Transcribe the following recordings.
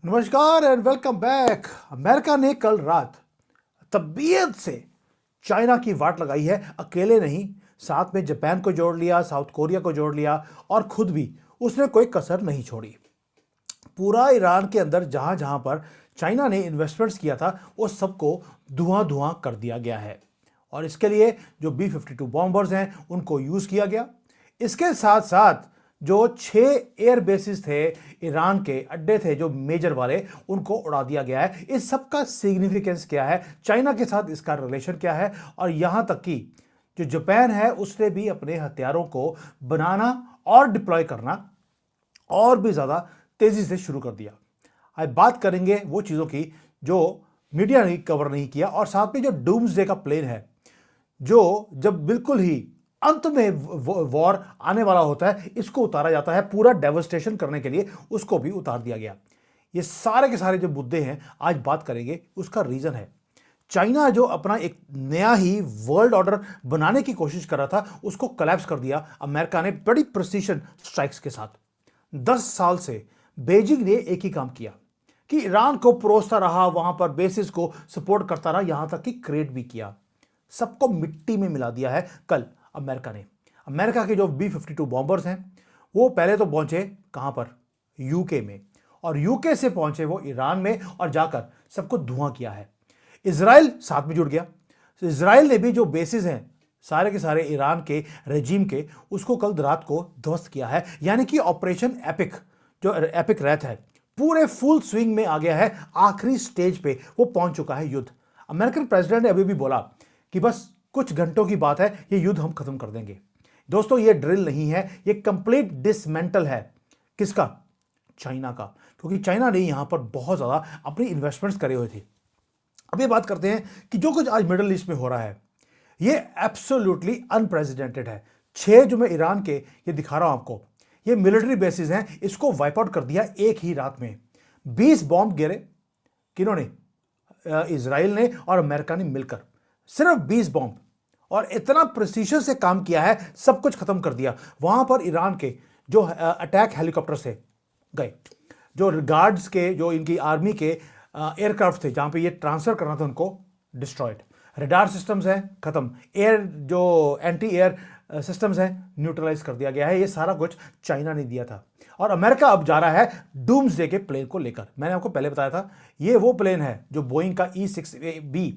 नमस्कार and welcome back. America ने कल रात तबीयत से चाइना की वाट लगाई है। अकेले नहीं, साथ में जापान को जोड़ लिया, साउथ कोरिया को जोड़ लिया और खुद भी उसने कोई कसर नहीं छोड़ी। पूरा ईरान के अंदर जहां जहां पर चाइना ने इन्वेस्टमेंट्स किया था वो सबको धुआं धुआं कर दिया गया है। और इसके लिए जो B-52 बॉम्बर्स हैं उनको यूज किया गया। इसके साथ साथ जो 6 एयर बेसिस थे, ईरान के अड्डे थे जो मेजर वाले, उनको उड़ा दिया गया है। इस सब का सिग्निफिकेंस क्या है, चाइना के साथ इसका रिलेशन क्या है, और यहां तक कि जो जापान है उसने भी अपने हथियारों को बनाना और डिप्लॉय करना और भी ज्यादा तेजी से शुरू कर दिया। आज बात करेंगे वो चीजों की जो मीडिया ने कवर नहीं किया, और साथ में जो डूम्सडे का प्लेन है, जो जब बिल्कुल ही अंत में वॉर आने वाला होता है, इसको उतारा जाता है पूरा डेवस्टेशन करने के लिए, उसको भी उतार दिया गया। ये सारे के सारे जो मुद्दे हैं आज बात करेंगे। उसका रीजन है चाइना जो अपना एक नया ही वर्ल्ड ऑर्डर बनाने की कोशिश कर रहा था, उसको कोलैप्स कर दिया अमेरिका ने बड़ी प्रिसीशन स्ट्राइक्स के साथ। 10 साल से बेजिंग ने एक ही काम किया कि ईरान को परोसता रहा, वहां पर बेसिस को सपोर्ट करता रहा, यहां तक कि क्रिएट भी किया। सबको मिट्टी में मिला दिया है कल अमेरिका ने। अमेरिका के जो B-52 बॉम्बर्स हैं वो पहले तो पहुंचे कहां पर, यूके में, और यूके से पहुंचे वो ईरान में और जाकर सबको धुआं किया है। इजराइल साथ में जुड़ गया। तो इजराइल ने भी जो बेसिस हैं सारे के सारे ईरान के रेजिम के, उसको कल रात को ध्वस्त किया है। यानी कि ऑपरेशन एपिक, जो एपिक रहता है, पूरे फुल स्विंग में आ गया है। आखिरी स्टेज पे वो पहुंच चुका है युद्ध। अमेरिकन प्रेसिडेंट ने अभी भी बोला कि बस कुछ घंटों की बात है, ये युद्ध हम खत्म कर देंगे। दोस्तों, ये ड्रिल नहीं है, ये कंप्लीट डिसमेंटल है। किसका? चाइना का, क्योंकि चाइना ने यहां पर बहुत ज्यादा अपनी इन्वेस्टमेंट्स करे हुए थे। अब ये बात करते हैं कि जो कुछ आज मिडिल ईस्ट में हो रहा है ये एब्सोल्युटली अनप्रेसिडेंटेड है। 6 जो मैं ईरान के ये दिखा रहा हूं आपको, ये मिलिट्री बेसिस हैं, इसको वाइप आउट कर दिया एक ही रात में। 20 बॉम्ब गिरे। किन्होंने? इजराइल ने और अमेरिका ने मिलकर, सिर्फ 20 बॉम्ब, और इतना प्रिसीशन से काम किया है, सब कुछ खत्म कर दिया। वहां पर ईरान के जो अटैक हेलीकॉप्टर से गए, जो गार्ड्स के, जो इनकी आर्मी के एयरक्राफ्ट थे जहां पे ये ट्रांसफर करना था, उनको डिस्ट्रॉयड। रडार सिस्टम्स हैं खत्म, एयर जो एंटी एयर सिस्टम्स हैं न्यूट्रलाइज कर दिया गया है। ये सारा कुछ चाइना ने दिया था। और अमेरिका अब जा रहा है डूम्सडे के प्लेन को लेकर। मैंने आपको पहले बताया था ये वो प्लेन है जो बोइंग का E-6B,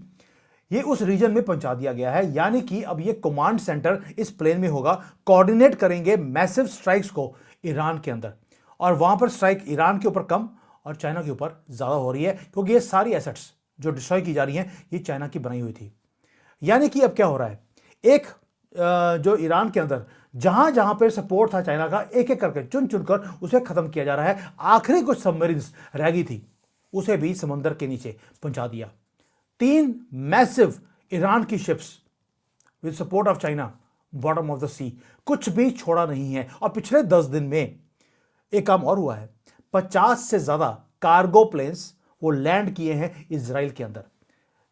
ये उस रीजन में पहुंचा दिया गया है। यानी कि अब ये कमांड सेंटर इस प्लेन में होगा, कोऑर्डिनेट करेंगे मैसिव स्ट्राइक्स को ईरान के अंदर। और वहां पर स्ट्राइक ईरान के ऊपर कम और चाइना के ऊपर ज्यादा हो रही है, क्योंकि ये सारी एसेट्स जो डिस्ट्रॉय की जा रही हैं ये चाइना की बनाई हुई थी। यानी कि अब क्या हो रहा है, एक जो ईरान के अंदर जहां जहां पे सपोर्ट था चाइना का, एक एक करके चुन चुनकर उसे खत्म किया जा रहा है। आखिरी कुछ सबमरीन्स रह गई थी, उसे भी समंदर के नीचे पहुंचा दिया। 3 मैसिव ईरान की ships with support of China bottom of the sea, कुछ भी छोड़ा नहीं है। और पिछले 10 दिन में एक काम और हुआ है, 50 से ज्यादा कार्गो प्लेन्स वो लैंड किए हैं इजराइल के अंदर।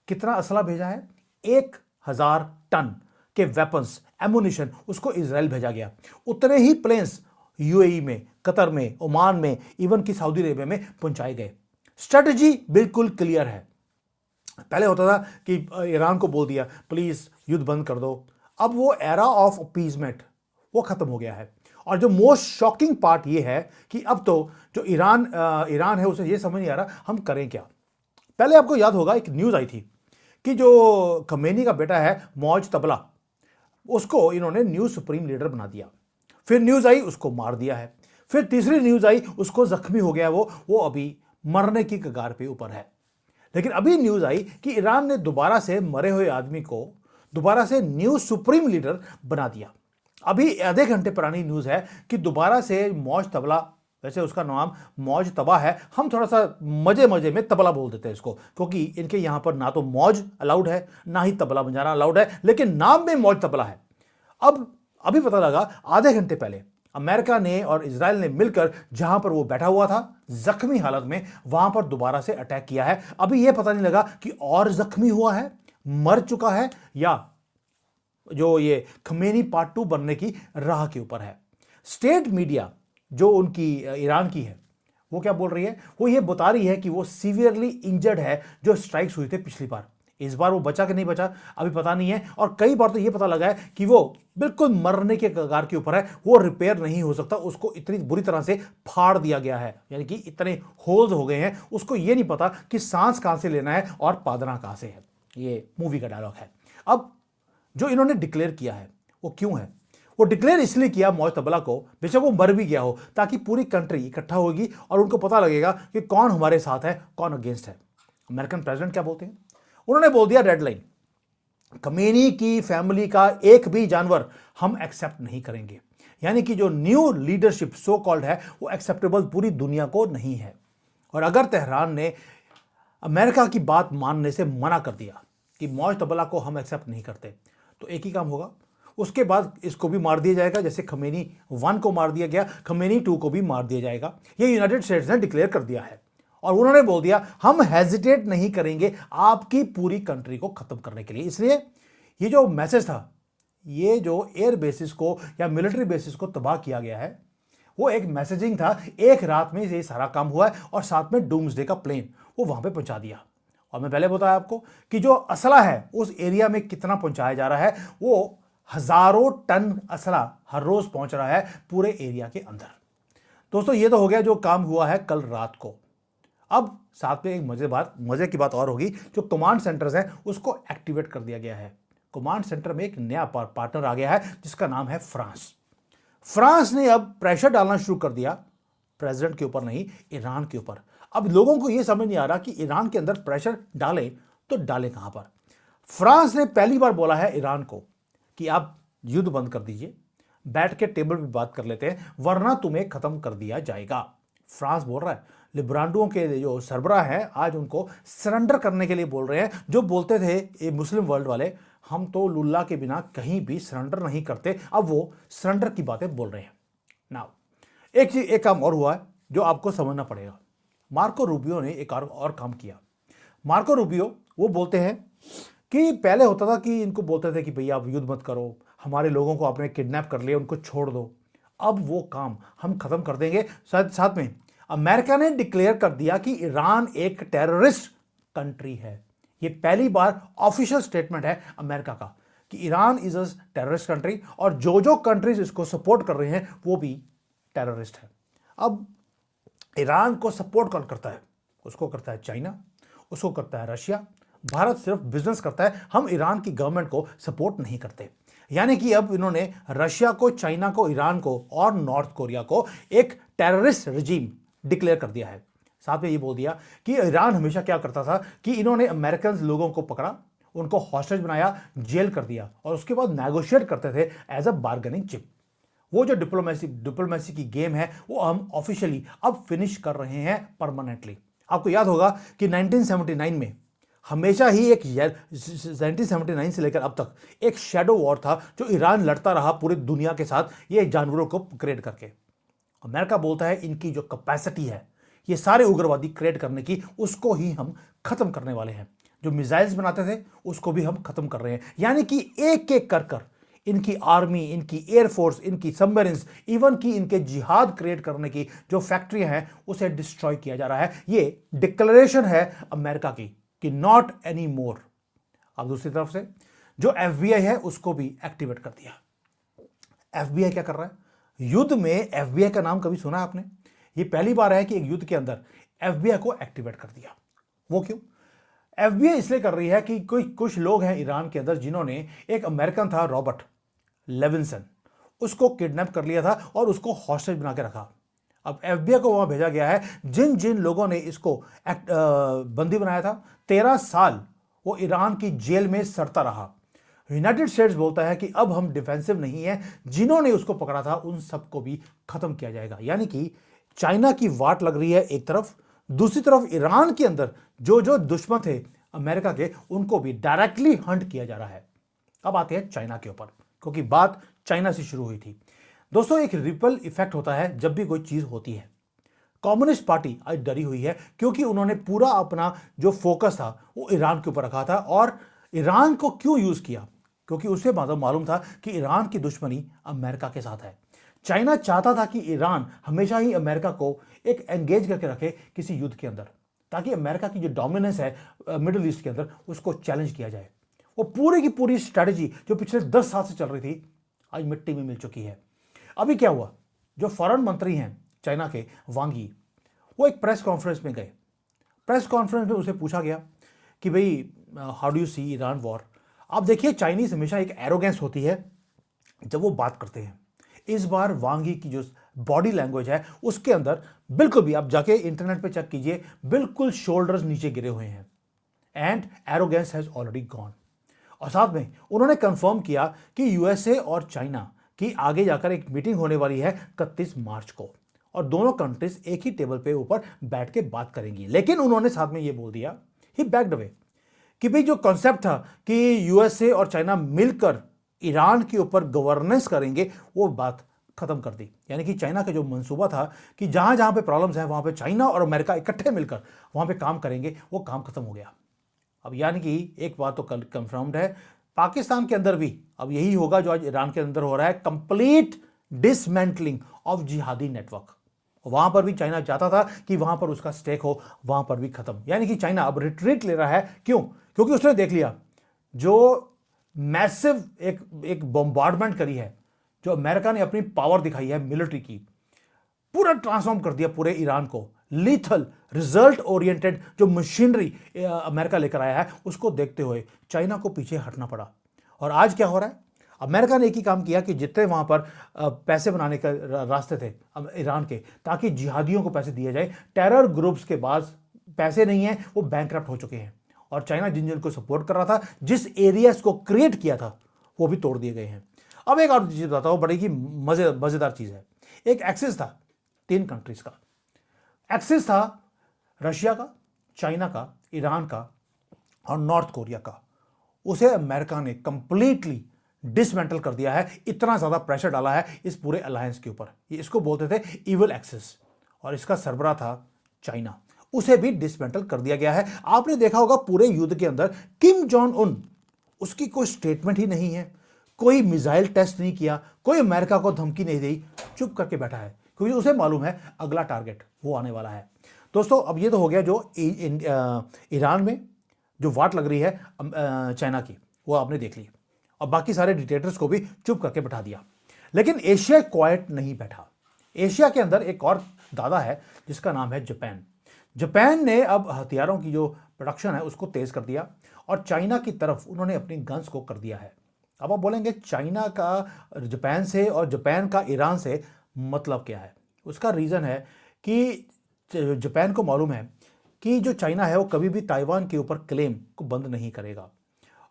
कितना असला भेजा है? 1000 टन के वेपन्स, एमुनिशन, उसको इजराइल भेजा गया। उतने ही प्लेन्स यूएई में, कतर में, ओमान में, इवन की सऊदी अरेबिया में पहुंचाए गए। स्ट्रेटजी बिल्कुल क्लियर है। पहले होता था कि ईरान को बोल दिया प्लीज युद्ध बंद कर दो। अब वो एरा ऑफ अपीजमेंट वो खत्म हो गया है। और जो मोस्ट शॉकिंग पार्ट ये है कि अब तो जो ईरान है उसे ये समझ नहीं आ रहा हम करें क्या। पहले आपको याद होगा एक न्यूज आई थी कि जो खमेनी का बेटा है मौज तबला, उसको इन्होंने न्यू सुप्रीम लीडर बना दिया। फिर न्यूज आई उसको मार दिया है। फिर तीसरी न्यूज आई उसको जख्मी हो गया, वो अभी मरने की कगार पे ऊपर है। लेकिन अभी न्यूज आई कि ईरान ने दोबारा से मरे हुए आदमी को दोबारा से न्यू सुप्रीम लीडर बना दिया। अभी आधे घंटे पुरानी न्यूज है कि दोबारा से मौज तबला, वैसे उसका नाम मौज तबा है, हम थोड़ा सा मजे मजे में तबला बोल देते हैं इसको, क्योंकि इनके यहां पर ना तो मौज अलाउड है ना ही तबला बजाना अलाउड है, लेकिन नाम में मौज तबला है। अब अभी पता लगा आधे घंटे पहले अमेरिका ने और इजराइल ने मिलकर जहां पर वो बैठा हुआ था जख्मी हालत में, वहां पर दोबारा से अटैक किया है। अभी यह पता नहीं लगा कि और जख्मी हुआ है, मर चुका है, या जो ये खमेनी पार्ट 2 बनने की राह के ऊपर है। स्टेट मीडिया जो उनकी ईरान की है वो क्या बोल रही है? वो ये बता रही है कि वो सीवियरली इंजर्ड है जो स्ट्राइक्स हुई थे पिछली बार। इस बार वो बचा कि नहीं बचा अभी पता नहीं है, और कई बार तो ये पता लगा है कि वो बिल्कुल मरने के कगार के ऊपर है, वो रिपेयर नहीं हो सकता, उसको इतनी बुरी तरह से फाड़ दिया गया है, यानी कि इतने होल्स हो गए हैं, उसको ये नहीं पता कि सांस कहां से लेना है और पादना कहां से है। ये मूवी का डायलॉग है। अब जो इन्होंने डिक्लेयर किया है वो क्यों है? वो डिक्लेयर इसलिए किया मौज तबला को, बेशक वो मर भी गया हो, ताकि पूरी कंट्री इकट्ठा होगी और उनको पता लगेगा कि कौन हमारे साथ है, कौन अगेंस्ट है। अमेरिकन प्रेसिडेंट क्या बोलते हैं? उन्होंने बोल दिया रेड लाइन, खमेनी की फैमिली का एक भी जानवर हम एक्सेप्ट नहीं करेंगे। यानी कि जो न्यू लीडरशिप सो कॉल्ड है वो एक्सेप्टेबल पूरी दुनिया को नहीं है। और अगर तेहरान ने अमेरिका की बात मानने से मना कर दिया कि मौज तबला को हम एक्सेप्ट नहीं करते, तो एक ही काम होगा, उसके बाद इसको भी मार दिया जाएगा। जैसे खमेनी 1 को मार दिया गया, खमेनी 2 को भी मार दिया जाएगा। ये यूनाइटेड स्टेट्स ने डिक्लेयर कर दिया है और उन्होंने बोल दिया हम हेजिटेट नहीं करेंगे आपकी पूरी कंट्री को खत्म करने के लिए। इसलिए ये जो मैसेज था, ये जो एयर बेसिस को या मिलिट्री बेसिस को तबाह किया गया है, वो एक मैसेजिंग था। एक रात में ये सारा काम हुआ है और साथ में डूम्सडे का प्लेन वो वहां पे पहुंचा दिया। और मैं पहले बताया आपको कि जो असला है उस एरिया में कितना पहुंचाया जा रहा है, वो हजारों टन असला हर रोज पहुंच रहा है पूरे एरिया के अंदर। दोस्तों ये तो हो गया जो काम हुआ है कल रात को। अब साथ में एक मजे की बात और होगी, जो कमांड सेंटर्स हैं उसको एक्टिवेट कर दिया गया है। कमांड सेंटर में एक नया पार्टनर आ गया है जिसका नाम है फ्रांस। फ्रांस ने अब प्रेशर डालना शुरू कर दिया, प्रेसिडेंट के ऊपर नहीं, ईरान के ऊपर। अब लोगों को यह समझ नहीं आ रहा कि ईरान के अंदर प्रेशर डालें तो डालें कहां पर। फ्रांस ने पहली बार बोला है ईरान को कि आप युद्ध बंद कर दीजिए, बैठ के टेबल पे बात कर लेते हैं, वरना तुम्हें खत्म कर दिया जाएगा। फ्रांस बोल रहा है। लिब्रांडुओं के जो सरबराह हैं आज उनको सरेंडर करने के लिए बोल रहे हैं, जो बोलते थे ये मुस्लिम वर्ल्ड वाले हम तो लुल्ला के बिना कहीं भी सरेंडर नहीं करते, अब वो सरेंडर की बातें बोल रहे हैं। नाउ एक काम और हुआ है जो आपको समझना पड़ेगा। मार्को रूबियो ने एक और काम किया। मार्को रूबियो वो बोलते हैं कि पहले होता था कि इनको बोलते थे कि भैया आप युद्ध मत करो, हमारे लोगों को आपने किडनैप कर लिया, उनको छोड़ दो। अब वो काम हम खत्म कर देंगे। साथ में अमेरिका ने डिक्लेयर कर दिया कि ईरान एक टेररिस्ट कंट्री है। ये पहली बार ऑफिशियल स्टेटमेंट है अमेरिका का कि Iran is a terrorist country, और जो कंट्रीज इसको सपोर्ट कर रहे हैं वो भी टेररिस्ट है। अब ईरान को सपोर्ट कौन करता है? उसको करता है चाइना, उसको करता है रशिया। भारत सिर्फ बिजनेस करता है, हम ईरान की गवर्नमेंट को सपोर्ट नहीं करते। यानी कि अब इन्होंने रशिया को, चाइना को, ईरान को और नॉर्थ कोरिया को एक टेररिस्ट रिजीम डिक्लेयर कर दिया है। साथ में ये बोल दिया कि ईरान हमेशा क्या करता था कि इन्होंने अमेरिकन लोगों को पकड़ा, उनको हॉस्टेज बनाया, जेल कर दिया और उसके बाद नेगोशिएट करते थे एज अ बार्गेनिंग चिप। वो जो डिप्लोमेसी की गेम है वो हम ऑफिशियली अब फिनिश कर रहे हैं परमानेंटली। आपको याद होगा कि 1979 में हमेशा ही 1979 से लेकर अब तक एक शैडो वॉर था जो ईरान लड़ता रहा पूरी दुनिया के साथ, ये जानवरों को क्रिएट करके। अमेरिका बोलता है इनकी जो कैपेसिटी है ये सारे उग्रवादी क्रिएट करने की, उसको ही हम खत्म करने वाले हैं। जो मिसाइल्स बनाते थे उसको भी हम खत्म कर रहे हैं। यानी कि एक एक कर इनकी आर्मी, इनकी एयरफोर्स, इनकी सबमरीन्स, इवन की इनके जिहाद क्रिएट करने की जो फैक्ट्रियां हैं उसे डिस्ट्रॉय किया जा रहा है। ये डिक्लेरेशन है अमेरिका की कि नॉट एनी मोर। अब दूसरी तरफ से जो एफबीआई है उसको भी एक्टिवेट कर दिया। एफबीआई क्या कर रहा है? युद्ध में एफबीआई का नाम कभी सुना आपने? ये पहली बार है कि एक युद्ध के अंदर एफबीआई को एक्टिवेट कर दिया। वो क्यों? एफबीआई इसलिए कर रही है कि कुछ लोग हैं ईरान के अंदर जिन्होंने, एक अमेरिकन था रॉबर्ट लेविंसन, उसको किडनैप कर लिया था और उसको हॉस्टेज बना के रखा। अब एफबीआई को वहां भेजा गया है। जिन जिन लोगों ने इसको बंदी बनाया था, 13 साल वो ईरान की जेल में सड़ता रहा। यूनाइटेड स्टेट्स बोलता है कि अब हम डिफेंसिव नहीं है, जिन्होंने उसको पकड़ा था उन सबको भी खत्म किया जाएगा। यानी कि चाइना की वाट लग रही है एक तरफ, दूसरी तरफ ईरान के अंदर जो दुश्मन थे अमेरिका के, उनको भी डायरेक्टली हंट किया जा रहा है। अब आते हैं चाइना के ऊपर, क्योंकि बात चाइना से शुरू हुई थी। दोस्तों एक रिपल इफेक्ट होता है जब भी कोई चीज होती है। कम्युनिस्ट पार्टी आज डरी हुई है क्योंकि उन्होंने पूरा अपना जो फोकस था वो ईरान के ऊपर रखा था। और ईरान को क्यों यूज किया? क्योंकि उसे मालूम था कि ईरान की दुश्मनी अमेरिका के साथ है। चाइना चाहता था कि ईरान हमेशा ही अमेरिका को एक एंगेज करके रखे किसी युद्ध के अंदर, ताकि अमेरिका की जो डोमिनेंस है मिडिल ईस्ट के अंदर उसको चैलेंज किया जाए। वो पूरी की पूरी स्ट्रैटेजी जो पिछले 10 साल से चल रही थी आज मिट्टी में मिल चुकी है। अभी क्या हुआ, जो फॉरेन मंत्री हैं चाइना के वांग यी, वो एक प्रेस कॉन्फ्रेंस में गए। प्रेस कॉन्फ्रेंस में उसे पूछा गया कि भाई how do you see Iran war. आप देखिए चाइनीज हमेशा एक एरोगेंस होती है जब वो बात करते हैं। इस बार वांग यी की जो बॉडी लैंग्वेज है उसके अंदर बिल्कुल भी, आप जाके इंटरनेट पे चेक कीजिए, बिल्कुल शोल्डर्स नीचे गिरे हुए हैं and arrogance has already gone. और साथ में उन्होंने कंफर्म किया कि यूएसए और चाइना की आगे जाकर एक मीटिंग होने वाली है 31 मार्च को, और दोनों कंट्रीज एक ही टेबल पे ऊपर बैठ के बात करेंगी। लेकिन उन्होंने साथ में ये बोल दिया, ही बैक्ड अवे, कि भाई जो कॉन्सेप्ट था कि यूएसए और चाइना मिलकर ईरान के ऊपर गवर्नेंस करेंगे, वो बात खत्म कर दी। यानी कि चाइना का जो मंसूबा था कि जहां जहां पे प्रॉब्लम्स हैं वहां पे चाइना और अमेरिका इकट्ठे मिलकर वहां पे काम करेंगे, वो काम खत्म हो गया। अब यानी कि एक बात तो कल कंफर्म्ड है, पाकिस्तान के अंदर भी अब यही होगा जो आज ईरान के अंदर हो रहा है, कंप्लीट डिसमेंटलिंग ऑफ जिहादी नेटवर्क। वहां पर भी चाइना चाहता था कि वहां पर उसका स्टेक हो, वहां पर भी खत्म। यानी कि चाइना अब रिट्रीट ले रहा है। क्यों? क्योंकि उसने देख लिया जो मैसिव एक बॉम्बार्डमेंट करी है, जो अमेरिका ने अपनी पावर दिखाई है मिलिट्री की, पूरा ट्रांसफॉर्म कर दिया पूरे ईरान को। लीथल रिजल्ट ओरिएंटेड जो मशीनरी अमेरिका लेकर आया है, उसको देखते हुए चाइना को पीछे हटना पड़ा। और आज क्या हो रहा है, अमेरिका ने एक ही काम किया कि जितने वहां पर पैसे बनाने के रास्ते थे ईरान के, ताकि जिहादियों को पैसे दिए जाए, टेरर ग्रुप्स के पास पैसे नहीं है, वो बैंकरप्ट हो चुके हैं। और चाइना जिन जिनको सपोर्ट कर रहा था, जिस एरियाज को क्रिएट किया था, वो भी तोड़ दिए गए हैं। अब एक और चीज बताता हूं, बड़ी ही मजेदार चीज है। एक एक्सिस था 3 कंट्रीज का, एक्सिस था रशिया का, चाइना का, ईरान का और नॉर्थ कोरिया का। उसे अमेरिका ने कंप्लीटली डिसमेंटल कर दिया है। इतना ज्यादा प्रेशर डाला है इस पूरे अलायंस के ऊपर। ये इसको बोलते थे इविल एक्सिस, और इसका सरबराह था चाइना। उसे भी डिसमेंटल कर दिया गया है। आपने देखा होगा पूरे युद्ध के अंदर किम जोंग उन, उसकी कोई स्टेटमेंट ही नहीं है, कोई मिसाइल टेस्ट नहीं किया, कोई अमेरिका को धमकी नहीं दी, चुप करके बैठा है, क्योंकि उसे मालूम है अगला टारगेट वो आने वाला है। दोस्तों अब ये तो हो गया जो ईरान में जो वाट लग रही है चाइना की, वो आपने देख ली, और बाकी सारे डिक्टेटर्स को भी चुप करके बैठा दिया। लेकिन एशिया क्वाइट नहीं बैठा। एशिया के अंदर एक और दादा है जिसका नाम है जापान। जापान ने अब हथियारों की जो प्रोडक्शन है उसको तेज कर दिया, और चाइना की तरफ उन्होंने अपनी गन्स को कर दिया है। अब आप बोलेंगे चाइना का जापान से और जापान का ईरान से मतलब क्या है? उसका रीज़न है कि जापान को मालूम है कि जो चाइना है वो कभी भी ताइवान के ऊपर क्लेम को बंद नहीं करेगा,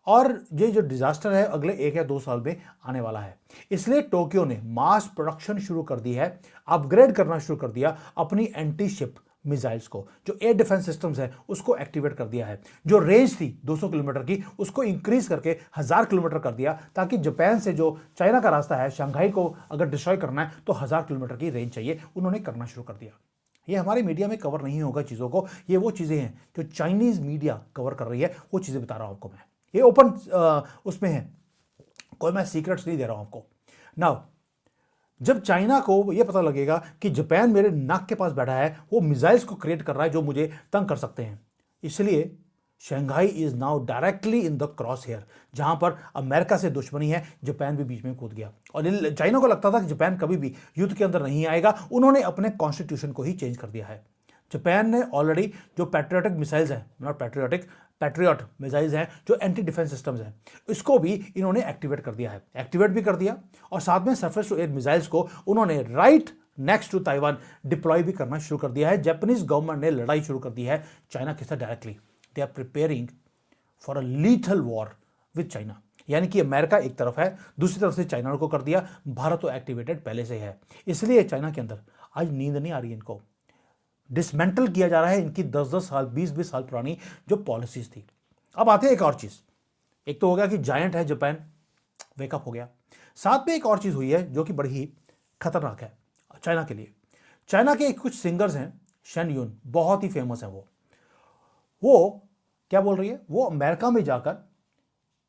और ये जो डिजास्टर है अगले 1 या 2 साल में आने वाला है। इसलिए टोक्यो ने मास प्रोडक्शन शुरू कर दी है, अपग्रेड करना शुरू कर दिया अपनी एंटी शिप मिसाइल्स को। जो एयर डिफेंस सिस्टम्स है उसको एक्टिवेट कर दिया है। जो रेंज थी 200 किलोमीटर की, उसको इंक्रीज करके 1000 किलोमीटर कर दिया, ताकि जापान से जो चाइना का रास्ता है, शंघाई को अगर डिस्ट्रॉय करना है तो 1000 किलोमीटर की रेंज चाहिए। उन्होंने करना शुरू कर दिया। ये हमारे मीडिया में कवर नहीं होगा चीज़ों को, ये वो चीज़ें हैं जो चाइनीज मीडिया कवर कर रही है, वो चीज़ें बता रहा हूं आपको मैं। ये ओपन उसमें है, कोई मैं सीक्रेट्स नहीं दे रहा हूं आपको। नाउ जब चाइना को ये पता लगेगा कि जापान मेरे नाक के पास बैठा है, वो मिसाइल्स को क्रिएट कर रहा है जो मुझे तंग कर सकते हैं, इसलिए Shanghai is now directly in the cross hair. जहां पर अमेरिका से दुश्मनी है, जापान भी बीच में कूद गया। और चाइना को लगता था कि जापान कभी भी युद्ध के अंदर नहीं आएगा, उन्होंने अपने कॉन्स्टिट्यूशन को ही चेंज कर दिया है। जापान ने ऑलरेडी जो पैट्रियोटिक मिसाइल्स हैं, नॉट पैट्रियोटिक, पैट्रियट मिसाइल्स हैं, जो एंटी डिफेंस सिस्टम्स हैं, इसको भी इन्होंने एक्टिवेट कर दिया है। एक्टिवेट भी कर दिया, और साथ में सरफेस टू एयर मिसाइल्स को उन्होंने right next to Taiwan deploy भी करना शुरू कर दिया है। जापानीज गवर्नमेंट ने लड़ाई शुरू कर दी है चाइना के साथ directly. They are preparing for a lethal war with China. यानी कि अमेरिका एक तरफ है, दूसरी तरफ से चाइना को कर दिया, भारत तो एक्टिवेटेड पहले से है। इसलिए चाइना के अंदर आज नींद नहीं आ रही, इनको डिसमेंटल किया जा रहा है इनकी 10-10 साल 20-20 साल पुरानी जो पॉलिसीज थी। अब आते हैं एक और चीज, एक तो हो गया कि जायंट है जापान, वेकअप हो गया। साथ में एक और चीज हुई है जो कि बड़ी ही खतरनाक है चाइना के लिए। चाइना के कुछ सिंगर्स हैं, शन यून, बहुत ही फेमस है। वो क्या बोल रही है, वो अमेरिका में जाकर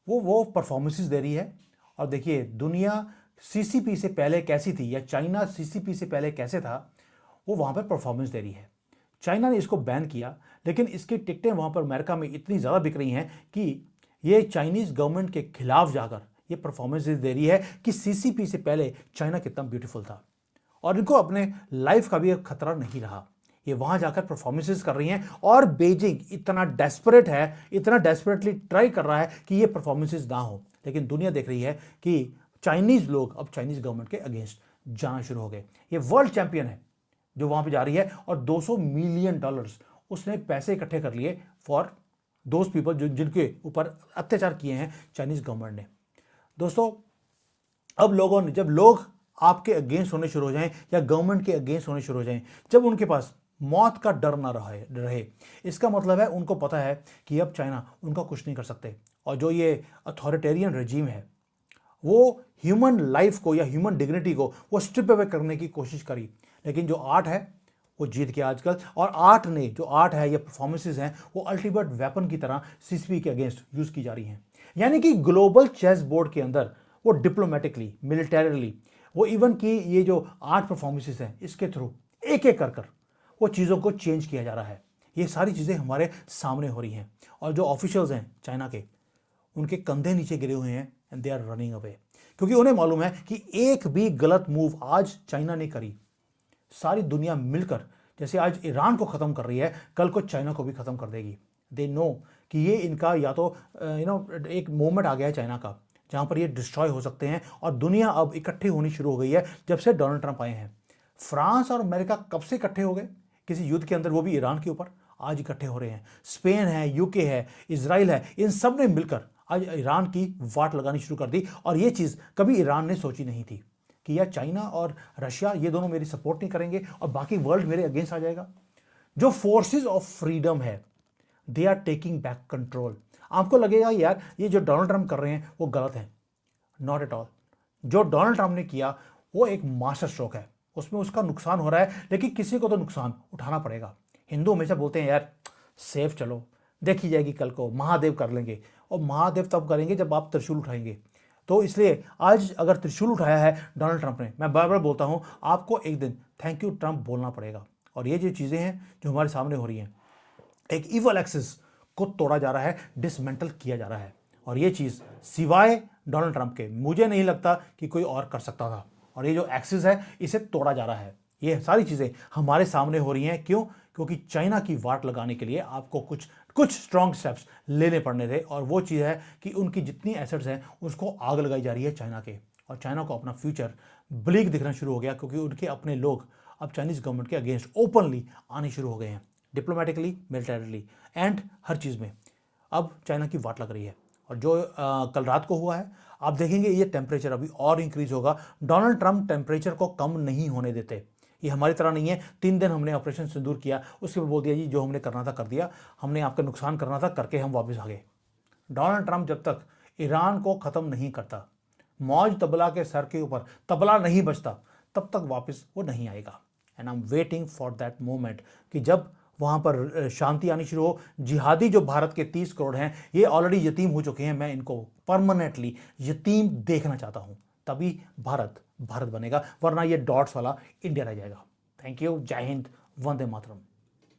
वो परफॉर्मेंसेस दे रही है, और देखिए दुनिया सीसीपी से पहले कैसी थी या चाइना सीसीपी से पहले कैसे था, वो वहां पर परफॉर्मेंस दे रही है। चाइना ने इसको बैन किया, लेकिन इसकी टिकटें वहां पर अमेरिका में इतनी ज़्यादा बिक रही हैं कि ये चाइनीज़ गवर्नमेंट के खिलाफ जाकर ये परफॉर्मेंस दे रही है कि सीसीपी से पहले चाइना कितना ब्यूटीफुल था, और इनको अपने लाइफ का भी एक खतरा नहीं रहा। ये वहां जाकर परफॉर्मेंसेस कर रही हैं, और बीजिंग इतना डेस्परेट है, इतना डेस्परेटली ट्राई कर रहा है कि ये परफॉर्मेंसेस ना हो, लेकिन दुनिया देख रही है कि चाइनीज लोग अब चाइनीज गवर्नमेंट के अगेंस्ट जाना शुरू हो गए। ये वर्ल्ड चैंपियन है जो वहां पे जा रही है, और $200 मिलियन उसने पैसे इकट्ठे कर लिए फॉर दोज पीपल जिनके ऊपर अत्याचार किए हैं चाइनीज गवर्नमेंट ने। दोस्तों, अब लोगों ने, जब लोग आपके अगेंस्ट होने शुरू हो जाएं या गवर्नमेंट के अगेंस्ट होने शुरू हो जाएं, जब उनके पास मौत का डर ना रहे, इसका मतलब है उनको पता है कि अब चाइना उनका कुछ नहीं कर सकते। और जो ये अथॉरिटेरियन रेजिम है, वो ह्यूमन लाइफ को या ह्यूमन डिग्निटी को वो स्ट्रिप अवे करने की कोशिश करी, लेकिन जो आर्ट है वो जीत गया आजकल। और जो आर्ट है या परफॉर्मेंसेज हैं, वो अल्टीमेट वेपन की तरह सीसीपी के अगेंस्ट यूज की जा रही हैं। यानी कि ग्लोबल चेस बोर्ड के अंदर वो डिप्लोमेटिकली, मिलिटरीली, वो इवन की ये जो आर्ट परफॉर्मेंसेज हैं, इसके थ्रू एक एक कर वो चीज़ों को चेंज किया जा रहा है। ये सारी चीज़ें हमारे सामने हो रही हैं, और जो ऑफिशियल्स हैं चाइना के, उनके कंधे नीचे गिरे हुए हैं and they are running away, क्योंकि उन्हें मालूम है कि एक भी गलत मूव आज चाइना ने करी, सारी दुनिया मिलकर, जैसे आज ईरान को ख़त्म कर रही है, कल को चाइना को भी ख़त्म कर देगी। दे नो कि ये इनका या तो एक मोमेंट आ गया है चाइना का, जहाँ पर ये डिस्ट्रॉय हो सकते हैं। और दुनिया अब इकट्ठी होनी शुरू हो गई है जब से डोनाल्ड ट्रंप आए हैं। फ्रांस और अमेरिका कब से इकट्ठे हो गए किसी युद्ध के अंदर, वो भी ईरान के ऊपर, आज इकट्ठे हो रहे हैं। स्पेन है, यूके है, इजराइल है, इन सब ने मिलकर आज ईरान की वाट लगानी शुरू कर दी। और ये चीज़ कभी ईरान ने सोची नहीं थी कि यार चाइना और रशिया ये दोनों मेरी सपोर्ट नहीं करेंगे और बाकी वर्ल्ड मेरे अगेंस्ट आ जाएगा। जो फोर्सेस ऑफ फ्रीडम है, they are taking back control. आपको लगेगा यार ये जो डोनाल्ड ट्रंप कर रहे हैं वो गलत है, नॉट एट ऑल। जो डोनाल्ड ट्रंप ने किया वो एक मास्टर स्ट्रोक है, उसमें उसका नुकसान हो रहा है, लेकिन किसी को तो नुकसान उठाना पड़ेगा। हिंदू हमेशा बोलते हैं यार सेफ चलो, देखी जाएगी कल को, महादेव कर लेंगे। और महादेव तब करेंगे जब आप त्रिशूल उठाएंगे। तो इसलिए आज अगर त्रिशूल उठाया है डोनाल्ड ट्रंप ने, मैं बार बार बोलता हूं, आपको एक दिन थैंक यू ट्रंप बोलना पड़ेगा। और ये जो चीज़ें हैं जो हमारे सामने हो रही हैं, एक इवल एक्सिस को तोड़ा जा रहा है, डिसमेंटल किया जा रहा है। और ये चीज़ सिवाय डोनाल्ड ट्रंप के मुझे नहीं लगता कि कोई और कर सकता था। और ये जो एक्सिस है इसे तोड़ा जा रहा है। ये सारी चीज़ें हमारे सामने हो रही हैं, क्यों? क्योंकि चाइना की वाट लगाने के लिए आपको कुछ स्ट्रॉन्ग स्टेप्स लेने पड़ने थे। और वो चीज़ है कि उनकी जितनी एसेट्स हैं उसको आग लगाई जा रही है चाइना के। और चाइना को अपना फ्यूचर ब्लीक दिखना शुरू हो गया, क्योंकि उनके अपने लोग अब चाइनीज़ गवर्नमेंट के अगेंस्ट ओपनली आने शुरू हो गए हैं, डिप्लोमेटिकली, मिलिटरीली एंड हर चीज़ में। अब चाइना की वाट लग रही है। और जो कल रात को हुआ है, आप देखेंगे ये टेम्परेचर अभी और इंक्रीज होगा। डोनाल्ड ट्रंप टेम्परेचर को कम नहीं होने देते। ये हमारी तरह नहीं है 3 दिन हमने ऑपरेशन सिंदूर किया, उसके बाद बोल दिया जी जो हमने करना था कर दिया, हमने आपका नुकसान करना था करके हम वापस आ गए। डोनाल्ड ट्रंप जब तक ईरान को ख़त्म नहीं करता, मौज तबला के सर के ऊपर तबला नहीं बजता, तब तक वापस वो नहीं आएगा। And I am waiting for that moment कि जब वहाँ पर शांति आनी शुरू हो। जिहादी जो भारत के 30 करोड़ हैं, ये ऑलरेडी यतीम हो चुके हैं, मैं इनको परमानेंटली यतीम देखना चाहता हूँ, तभी भारत भारत बनेगा, वरना ये डॉट्स वाला इंडिया रह जाएगा। थैंक यू, जय हिंद, वंदे मातरम।